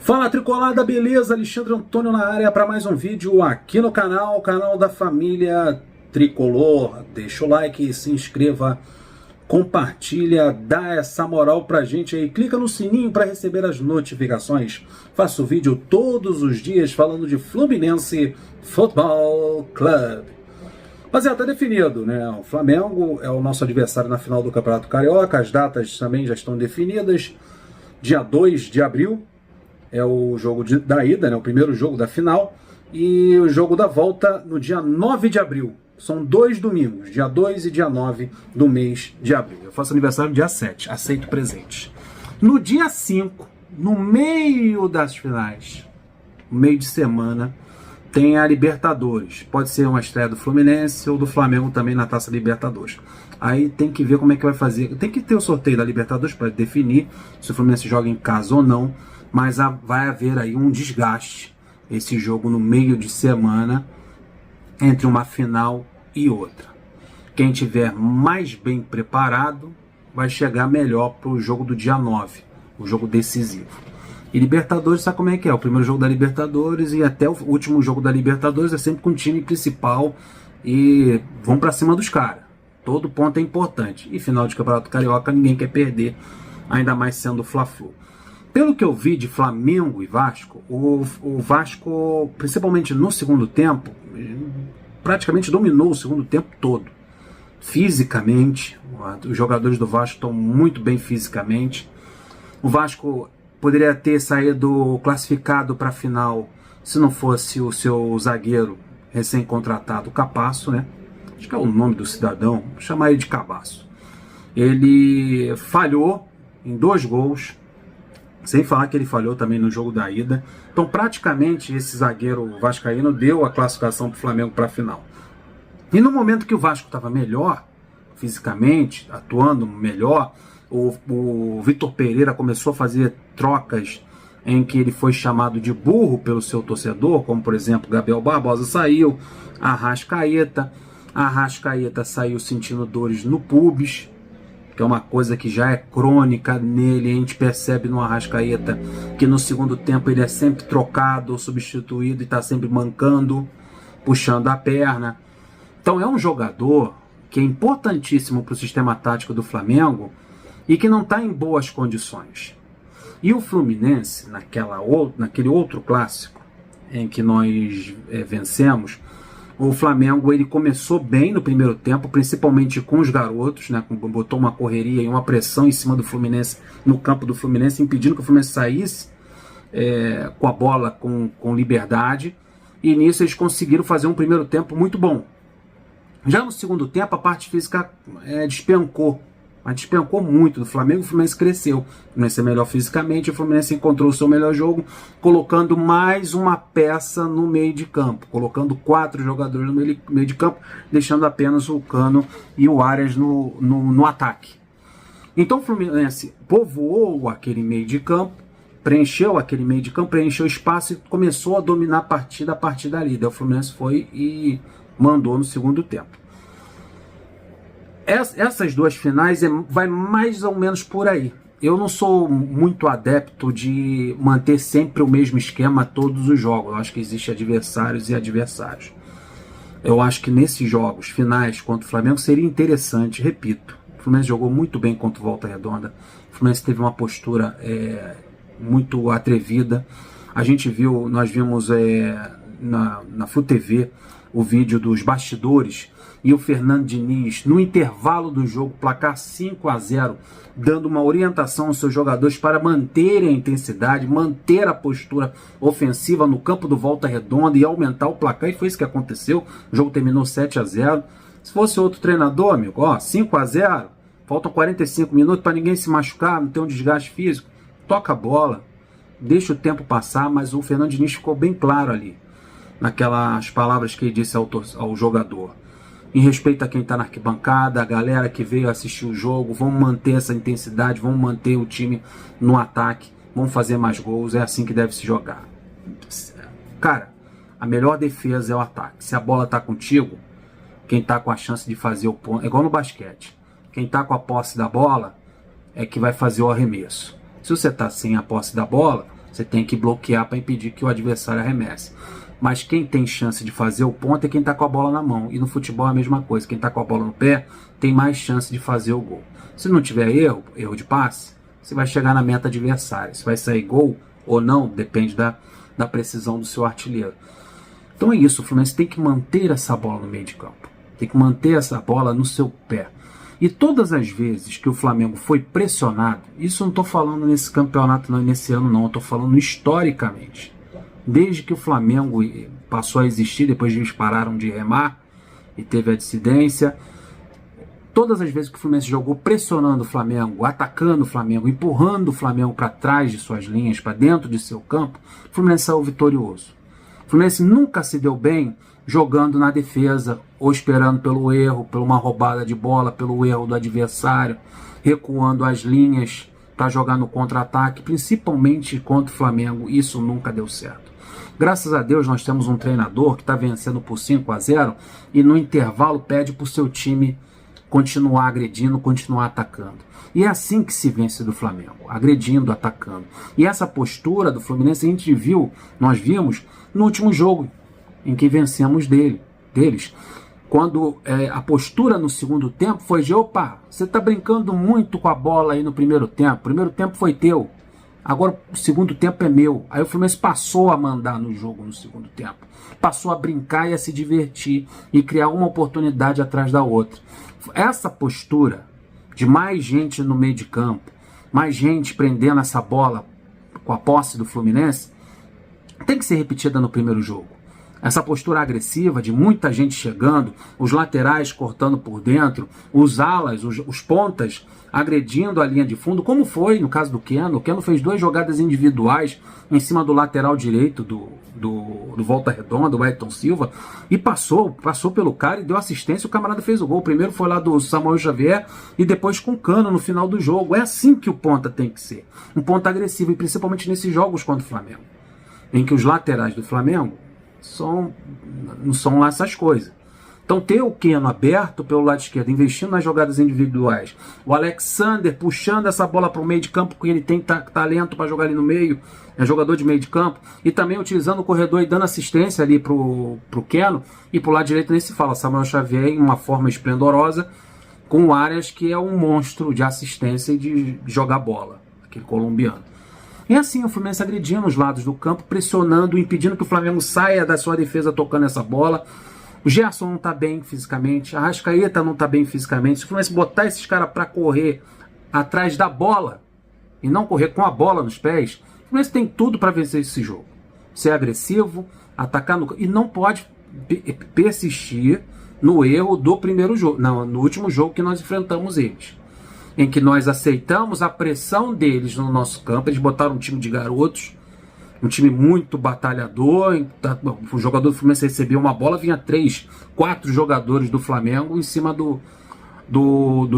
Fala Tricolada, beleza? Alexandre Antônio na área para mais um vídeo aqui no canal, canal da família Tricolor. Deixa o like, se inscreva, compartilha, dá essa moral pra gente aí, clica no sininho para receber as notificações. Faço vídeo todos os dias falando de Fluminense Futebol Clube. Mas tá definido, né? O Flamengo é o nosso adversário na final do Campeonato Carioca, as datas também já estão definidas. Dia 2 de abril é o jogo da ida, né? O primeiro jogo da final, e o jogo da volta no dia 9 de abril. São 2 domingos, dia 2 e dia 9 do mês de abril. Eu faço aniversário dia 7, aceito presente. No dia 5, no meio das finais, no meio de semana, tem a Libertadores. Pode ser uma estreia do Fluminense ou do Flamengo também na Taça Libertadores. Aí tem que ver como é que vai fazer. Tem que ter o sorteio da Libertadores para definir se o Fluminense joga em casa ou não. Mas vai haver aí um desgaste, esse jogo no meio de semana, entre uma final e outra. Quem tiver mais bem preparado vai chegar melhor para o jogo do dia 9, o jogo decisivo. E Libertadores, sabe como é que é? O primeiro jogo da Libertadores e até o último jogo da Libertadores é sempre com o time principal e vão para cima dos caras. Todo ponto é importante. E final de Campeonato Carioca ninguém quer perder, ainda mais sendo o Fla-Flu. Pelo que eu vi de Flamengo e Vasco, o Vasco, principalmente no segundo tempo, praticamente dominou o segundo tempo todo. Fisicamente, os jogadores do Vasco estão muito bem fisicamente. O Vasco poderia ter saído classificado para a final se não fosse o seu zagueiro recém-contratado, Cabasso, né? Acho que é o nome do cidadão, vou chamar ele de Cabasso. Ele falhou em 2 gols, sem falar que ele falhou também no jogo da ida. Então praticamente esse zagueiro vascaíno deu a classificação para o Flamengo para a final. E no momento que o Vasco estava melhor, fisicamente, atuando melhor, o Vitor Pereira começou a fazer trocas em que ele foi chamado de burro pelo seu torcedor, como por exemplo Gabriel Barbosa saiu, Arrascaeta saiu sentindo dores no pubis, que é uma coisa que já é crônica nele. A gente percebe no Arrascaeta que no segundo tempo ele é sempre trocado ou substituído e está sempre mancando, puxando a perna. Então é um jogador que é importantíssimo para o sistema tático do Flamengo e que não está em boas condições. E o Fluminense, naquele outro clássico em que nós vencemos, o Flamengo ele começou bem no primeiro tempo, principalmente com os garotos, né? Botou uma correria e uma pressão em cima do Fluminense, no campo do Fluminense, impedindo que o Fluminense saísse com a bola com liberdade. E nisso eles conseguiram fazer um primeiro tempo muito bom. Já no segundo tempo a parte física despencou. Mas despencou muito do Flamengo. O Fluminense cresceu. O Fluminense é melhor fisicamente. O Fluminense encontrou o seu melhor jogo, colocando mais uma peça no meio de campo, colocando 4 jogadores no meio de campo, deixando apenas o Cano e o Arias no ataque. Então o Fluminense povoou aquele meio de campo, preencheu aquele meio de campo, preencheu o espaço e começou a dominar a partir dali. Daí o Fluminense foi e mandou no segundo tempo. Essas 2 finais vai mais ou menos por aí. Eu não sou muito adepto de manter sempre o mesmo esquema todos os jogos. Eu acho que existem adversários e adversários. Eu acho que nesses jogos finais contra o Flamengo seria interessante, repito. O Fluminense jogou muito bem contra o Volta Redonda. O Fluminense teve uma postura muito atrevida. Nós vimos na Flu TV o vídeo dos bastidores e o Fernando Diniz, no intervalo do jogo, placar 5-0, dando uma orientação aos seus jogadores para manterem a intensidade, manter a postura ofensiva no campo do Volta Redonda e aumentar o placar, e foi isso que aconteceu. O jogo terminou 7-0. Se fosse outro treinador, amigo, 5-0, faltam 45 minutos para ninguém se machucar, não ter um desgaste físico, toca a bola, deixa o tempo passar. Mas o Fernando Diniz ficou bem claro ali, naquelas palavras que ele disse ao jogador: em respeito a quem está na arquibancada, a galera que veio assistir o jogo, vamos manter essa intensidade, vamos manter o time no ataque, vamos fazer mais gols, é assim que deve se jogar. Cara, a melhor defesa é o ataque. Se a bola está contigo, quem está com a chance de fazer o ponto, é igual no basquete, quem está com a posse da bola é que vai fazer o arremesso. Se você está sem a posse da bola, Você tem que bloquear para impedir que o adversário arremesse. Mas quem tem chance de fazer o ponto é quem está com a bola na mão. E no futebol é a mesma coisa. Quem está com a bola no pé tem mais chance de fazer o gol. Se não tiver erro de passe, você vai chegar na meta adversária. Se vai sair gol ou não, depende da precisão do seu artilheiro. Então é isso, o Fluminense tem que manter essa bola no meio de campo. Tem que manter essa bola no seu pé. E todas as vezes que o Flamengo foi pressionado, isso não estou falando nesse campeonato, não, nesse ano não, estou falando historicamente. Desde que o Flamengo passou a existir, depois eles pararam de remar e teve a dissidência, todas as vezes que o Fluminense jogou pressionando o Flamengo, atacando o Flamengo, empurrando o Flamengo para trás de suas linhas, para dentro de seu campo, o Fluminense saiu vitorioso. O Fluminense nunca se deu bem jogando na defesa, ou esperando pelo erro, por uma roubada de bola, pelo erro do adversário, recuando as linhas para jogar no contra-ataque, principalmente contra o Flamengo. Isso nunca deu certo. Graças a Deus nós temos um treinador que está vencendo por 5-0 e no intervalo pede para o seu time continuar agredindo, continuar atacando. E é assim que se vence do Flamengo, agredindo, atacando. E essa postura do Fluminense nós vimos no último jogo em que vencemos deles. Quando a postura no segundo tempo foi de, opa, você está brincando muito com a bola aí no primeiro tempo. O primeiro tempo foi teu, agora o segundo tempo é meu. Aí o Fluminense passou a mandar no jogo no segundo tempo. Passou a brincar e a se divertir e criar uma oportunidade atrás da outra. Essa postura de mais gente no meio de campo, mais gente prendendo essa bola com a posse do Fluminense, tem que ser repetida no primeiro jogo. Essa postura agressiva de muita gente chegando, os laterais cortando por dentro, os alas, os pontas agredindo a linha de fundo, como foi no caso do Keno. O Keno fez 2 jogadas individuais em cima do lateral direito do Volta Redonda, do Ayrton Silva, e passou pelo cara e deu assistência. O camarada fez o gol. O primeiro foi lá do Samuel Xavier e depois com o Cano no final do jogo. É assim que o ponta tem que ser. Um ponta agressivo, e principalmente nesses jogos contra o Flamengo, em que os laterais do Flamengo não são lá essas coisas. Então ter o Keno aberto pelo lado esquerdo, investindo nas jogadas individuais, o Alexander puxando essa bola para o meio de campo, porque ele tem talento para jogar ali no meio, é jogador de meio de campo, e também utilizando o corredor e dando assistência ali pro Keno, e pro lado direito nem se fala, Samuel Xavier em uma forma esplendorosa, com o Arias, que é um monstro de assistência e de jogar bola, aquele colombiano. E assim o Fluminense agredindo os lados do campo, pressionando, impedindo que o Flamengo saia da sua defesa tocando essa bola. O Gerson não está bem fisicamente, a Arrascaeta não está bem fisicamente. Se o Fluminense botar esses caras para correr atrás da bola e não correr com a bola nos pés, o Fluminense tem tudo para vencer esse jogo. Ser agressivo, atacar e não pode persistir no erro do primeiro jogo, não, no último jogo que nós enfrentamos eles, em que nós aceitamos a pressão deles no nosso campo. Eles botaram um time de garotos, um time muito batalhador. O jogador do Fluminense recebia uma bola, vinha 3, 4 jogadores do Flamengo em cima do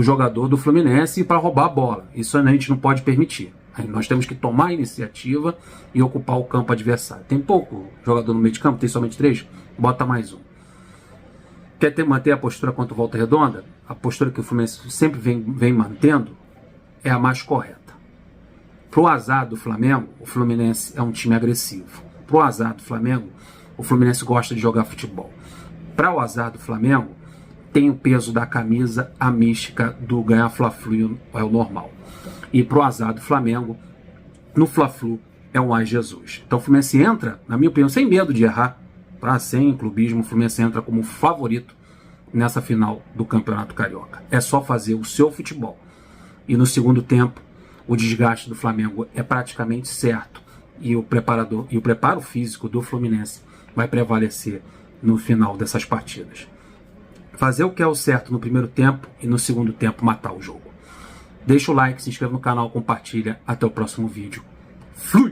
jogador do Fluminense para roubar a bola. Isso a gente não pode permitir. Aí nós temos que tomar a iniciativa e ocupar o campo adversário. Tem pouco jogador no meio de campo, tem somente 3, bota mais um. Quer manter a postura contra o Volta Redonda? A postura que o Fluminense sempre vem mantendo é a mais correta. Pro azar do Flamengo, o Fluminense é um time agressivo. Pro azar do Flamengo, o Fluminense gosta de jogar futebol. Para o azar do Flamengo, tem o peso da camisa, a mística do ganhar Fla-Flu é o normal. E pro azar do Flamengo, no Fla-Flu é o Ai Jesus. Então o Fluminense entra, na minha opinião, sem medo de errar, sem clubismo, o Fluminense entra como favorito nessa final do Campeonato Carioca. É só fazer o seu futebol. E no segundo tempo, o desgaste do Flamengo é praticamente certo. E o preparo físico do Fluminense vai prevalecer no final dessas partidas. Fazer o que é o certo no primeiro tempo e no segundo tempo matar o jogo. Deixa o like, se inscreve no canal, compartilha. Até o próximo vídeo. Flui!